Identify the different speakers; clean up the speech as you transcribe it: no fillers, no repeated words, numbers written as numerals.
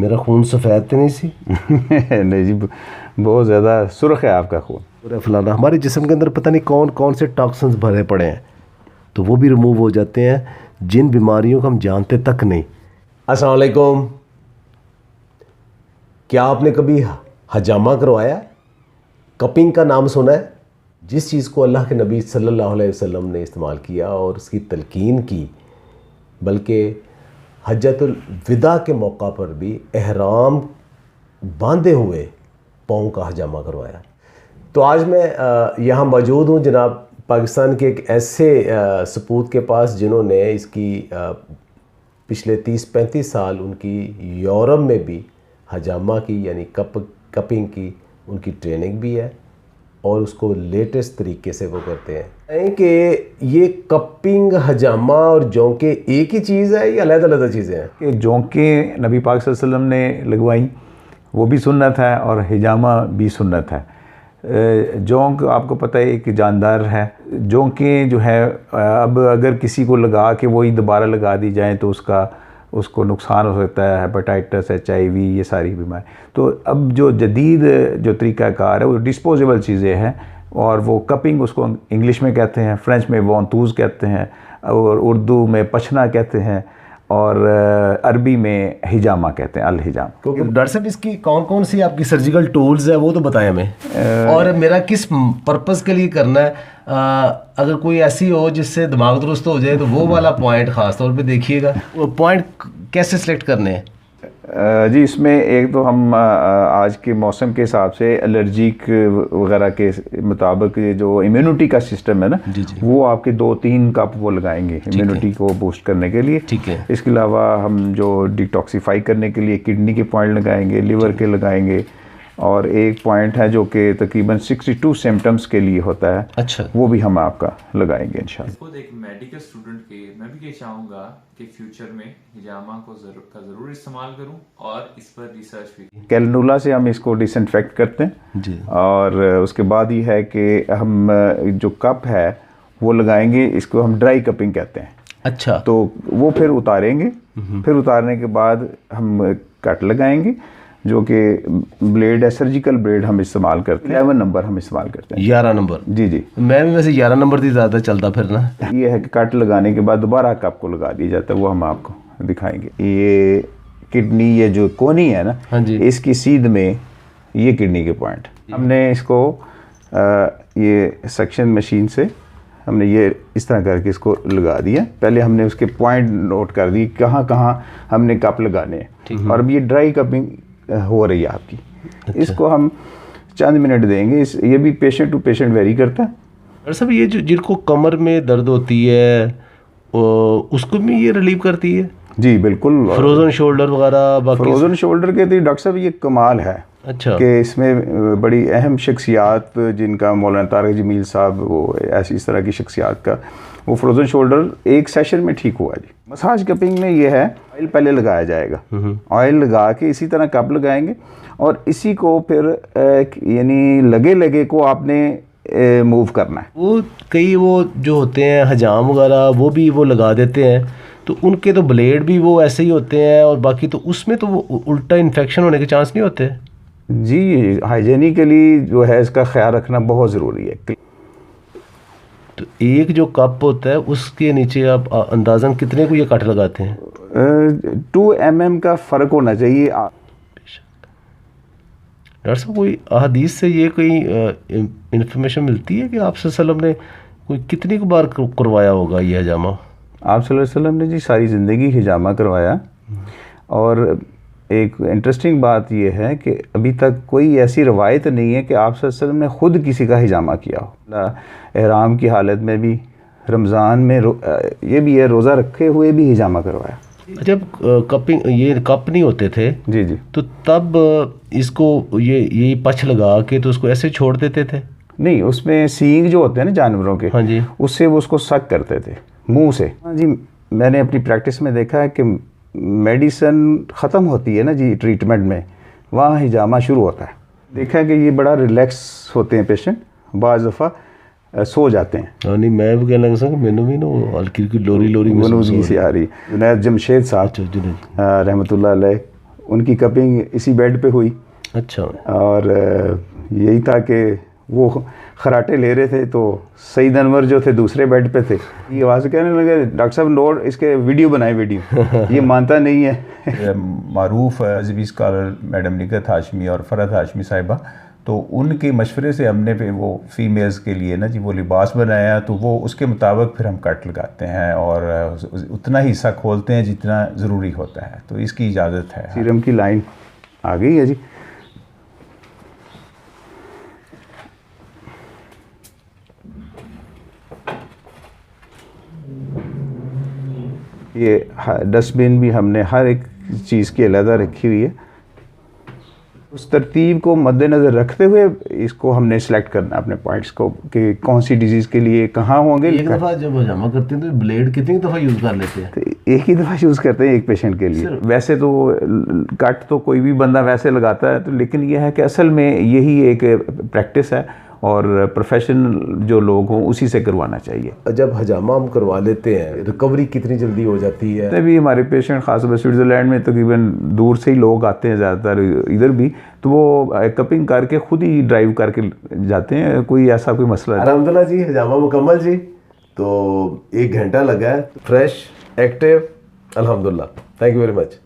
Speaker 1: मेरा खून सफ़ेद तो नहीं सी?
Speaker 2: नहीं जी, बहुत ज़्यादा सुर्ख है आपका खून।
Speaker 1: पूरा फलाना हमारे जिस्म के अंदर पता नहीं कौन कौन से टॉक्सिन्स भरे पड़े हैं, तो वो भी रिमूव हो जाते हैं, जिन बीमारियों को हम जानते तक नहीं। अस्सलाम वालेकुम। क्या आपने कभी हजामा करवाया? कपिंग का नाम सुना है? जिस चीज़ को अल्लाह के नबी सल्लल्लाहु अलैहि वसल्लम ने इस्तेमाल किया और उसकी तलकीन की, बल्कि हज्जतुल विदा के मौका पर भी एहराम बांधे हुए पाँव का हजामा करवाया। तो आज मैं यहाँ मौजूद हूँ जनाब पाकिस्तान के एक ऐसे सपूत के पास जिन्होंने इसकी पिछले 30-35 साल उनकी यूरोप में भी हजामा की यानी कपिंग की उनकी ट्रेनिंग भी है और उसको लेटेस्ट तरीके से वो करते हैं कि ये कपिंग, हजामा और जोंके एक ही चीज़ है या अलग-अलग चीज़ें हैं?
Speaker 2: कि जोंके नबी पाक सल्लल्लाहु अलैहि वसल्लम ने लगवाई, वो भी सुन्नत है, और हिजामा भी सुन्नत है। जोंक आपको पता है एक जानदार है। जोंके जो है अब अगर किसी को लगा के वही दोबारा लगा दी जाए तो उसको नुकसान हो सकता है, हेपेटाइटिस, HIV, ये सारी बीमारी। तो अब जो जदीद जो तरीक़ाकार है वो डिस्पोजेबल चीज़ें हैं, और वो कपिंग उसको इंग्लिश में कहते हैं, फ्रेंच में वॉन्तूज़ कहते हैं, और उर्दू में पछना कहते हैं, और अरबी में हिजामा कहते हैं, अल हिजाम।
Speaker 1: क्योंकि डॉक्टर साहब इसकी कौन कौन सी आपकी सर्जिकल टूल्स है वो तो बताएं हमें, और मेरा किस पर्पज़ के लिए करना है। अगर कोई ऐसी हो जिससे दिमाग दुरुस्त हो जाए तो वो वाला पॉइंट ख़ास तौर पे देखिएगा। वो पॉइंट कैसे सिलेक्ट करने हैं?
Speaker 2: जी, इसमें एक तो हम आज के मौसम के हिसाब से एलर्जिक वगैरह के मुताबिक जो इम्यूनिटी का सिस्टम है ना, वो आपके 2-3 कप वो लगाएंगे इम्यूनिटी को बूस्ट करने के लिए।
Speaker 1: ठीक है।
Speaker 2: इसके अलावा हम जो डिटॉक्सीफाई करने के लिए किडनी के पॉइंट लगाएंगे, लिवर के लगाएंगे, और एक पॉइंट है जो कि तकरीबन 62 सिम्टम्स के लिए होता है।
Speaker 1: अच्छा,
Speaker 2: वो भी हम आपका लगाएंगे इंशाल्लाह।
Speaker 3: खुद एक मेडिकल स्टूडेंट के मैं भी ये चाहूँगा कि फ्यूचर में हिजामा को ज़रूर इस्तेमाल करूँ और इस पर रिसर्च भी।
Speaker 2: कैलनुला से हम इसको डिसइंफेक्ट करते हैं
Speaker 1: जी,
Speaker 2: और उसके बाद ये है कि हम जो कप है वो लगाएंगे, इसको हम ड्राई कपिंग कहते हैं।
Speaker 1: अच्छा,
Speaker 2: तो वो फिर उतारेंगे, फिर उतारने के बाद हम कट लगाएंगे, जो कि ब्लेड है, सर्जिकल ब्लेड हम इस्तेमाल करते हैं। 11 नंबर हम इस्तेमाल करते हैं।
Speaker 1: 11 नंबर?
Speaker 2: जी जी,
Speaker 1: मैं भी वैसे 11 नंबर थी ज़्यादा चलता फिरना।
Speaker 2: ये है कि कट लगाने के बाद दोबारा कप को लगा दिया जाता है, वो हम आपको दिखाएंगे। ये किडनी, ये जो कोनी है ना,
Speaker 1: हाँ जी,
Speaker 2: इसकी सीध में ये किडनी के पॉइंट, हमने इसको ये सक्शन मशीन से हमने ये इस तरह करके इसको लगा दिया। पहले हमने उसके पॉइंट नोट कर दिए कहाँ कहाँ हमने कप लगाने हैं, और अब ये ड्राई कपिंग हो रही है आपकी। अच्छा। इसको हम चंद मिनट देंगे। ये भी पेशेंट टू पेशेंट वेरी करता है।
Speaker 1: और सब ये जो जिनको कमर में दर्द होती है उसको भी ये रिलीव करती है?
Speaker 2: जी बिल्कुल।
Speaker 1: फ्रोजन शोल्डर वगैरह?
Speaker 2: फ्रोजन शोल्डर के तो डॉक्टर साहब ये कमाल है।
Speaker 1: अच्छा,
Speaker 2: कि इसमें बड़ी अहम शख्सियात जिनका मौलाना तारिक जमील साहब, वो ऐसी इस तरह की शख्सियात का वो फ्रोजन शोल्डर एक सेशन में ठीक हुआ जी। मसाज कपिंग में ये है, ऑयल पहले लगाया जाएगा, ऑयल लगा के इसी तरह कप लगाएंगे, और इसी को फिर यानी लगे लगे को आपने मूव करना है।
Speaker 1: वो कई वो जो होते हैं हजाम वगैरह वो भी वो लगा देते हैं, तो उनके तो ब्लेड भी वो ऐसे ही होते हैं, और बाकी तो उसमें तो वो उल्टा इन्फेक्शन होने के चांस नहीं होते?
Speaker 2: जी, हाइजीनिकली जो है इसका ख्याल रखना बहुत ज़रूरी है।
Speaker 1: तो एक जो कप होता है उसके नीचे आप अंदाज़न कितने को ये कट लगाते हैं?
Speaker 2: 2 mm का फ़र्क होना चाहिए।
Speaker 1: डॉक्टर साहब कोई अहदीस से ये कोई इंफॉर्मेशन मिलती है कि आप सल्लल्लाहु अलैहि वसल्लम ने कोई कितनी बार करवाया होगा ये हजामा?
Speaker 2: आप सल्लल्लाहु अलैहि वसल्लम ने जी सारी ज़िंदगी हिजामा करवाया, और एक इंटरेस्टिंग बात यह है कि अभी तक कोई ऐसी रवायत नहीं है कि आप सल्लल्लाहु अलैहि वसल्लम ने ख़ुद किसी का हिजामा किया हो। एहराम की हालत में भी, रमज़ान में ये भी है, रोज़ा रखे हुए भी हिजामा करवाया।
Speaker 1: जब कपिंग ये कप नहीं होते थे
Speaker 2: जी जी,
Speaker 1: तो तब इसको ये पछ लगा के तो उसको ऐसे छोड़ देते थे?
Speaker 2: नहीं, उसमें सींग जो होते हैं ना जानवरों के,
Speaker 1: हाँ जी,
Speaker 2: उससे वो उसको सक करते थे मुंह से। हाँ जी, मैंने अपनी प्रैक्टिस में देखा है कि मेडिसिन ख़त्म होती है ना जी ट्रीटमेंट में, वहाँ हिजामा शुरू होता है। देखा है कि ये बड़ा रिलैक्स होते हैं पेशेंट, बाज़ दफ़ा सो जाते हैं।
Speaker 1: हाँ नहीं, मैं भी कहना चाहूँगा मैंने भी ना हल्की हल्की लोरी
Speaker 2: मनूजगी से आ रही। जुनैद जमशेद साहब रहमतुल्लाह अलैह, उनकी कपिंग इसी बेड पे हुई।
Speaker 1: अच्छा।
Speaker 2: और यही था कि वो खराटे ले रहे थे तो सईद अनवर जो थे दूसरे बेड पे थे, ये आवाज़ कहने लगे डॉक्टर साहब नोट इसके वीडियो बनाए वीडियो। ये मानता नहीं है। मारूफ अज़बी स्कॉलर मैडम निगत हाशमी और फ़रहत हाशमी साहिबा, तो उनके मशवरे से हमने पे वो फ़ीमेल्स के लिए ना जी वो लिबास बनाया, तो वो उसके मुताबिक फिर हम कट लगाते हैं और उतना ही हिस्सा खोलते हैं जितना ज़रूरी होता है, तो इसकी इजाज़त है। सीरम की लाइन आ गई है जी। ये डस्टबिन भी हमने हर एक चीज़ की अलग रखी हुई है। उस तरतीब को मद्देनज़र रखते हुए इसको हमने सेलेक्ट करना अपने पॉइंट्स को कि कौन सी डिजीज़ के लिए कहाँ होंगे।
Speaker 1: एक दफ़ा जब हजामा करते हैं तो ब्लेड कितनी दफ़ा यूज़ कर लेते हैं?
Speaker 2: तो एक ही दफ़ा यूज़ करते हैं एक पेशेंट के लिए। वैसे तो कट तो कोई भी बंदा वैसे लगाता है, तो लेकिन यह है कि असल में यही एक प्रैक्टिस है और प्रोफेशनल जो लोग हों उसी से करवाना चाहिए।
Speaker 1: जब हजामा हम करवा लेते हैं रिकवरी कितनी जल्दी हो जाती है?
Speaker 2: तभी हमारे पेशेंट ख़ासतौर स्विट्ज़रलैंड में तकरीबन दूर से ही लोग आते हैं ज़्यादातर इधर भी, तो वो कपिंग करके खुद ही ड्राइव करके जाते हैं, कोई ऐसा कोई मसला नहीं।
Speaker 1: अलहम्दुलिल्लाह जी, हजामा मुकम्मल जी। तो 1 घंटा लगा है, फ्रेश एक्टिव, अल्हम्दुलिल्लाह। Thank you very much.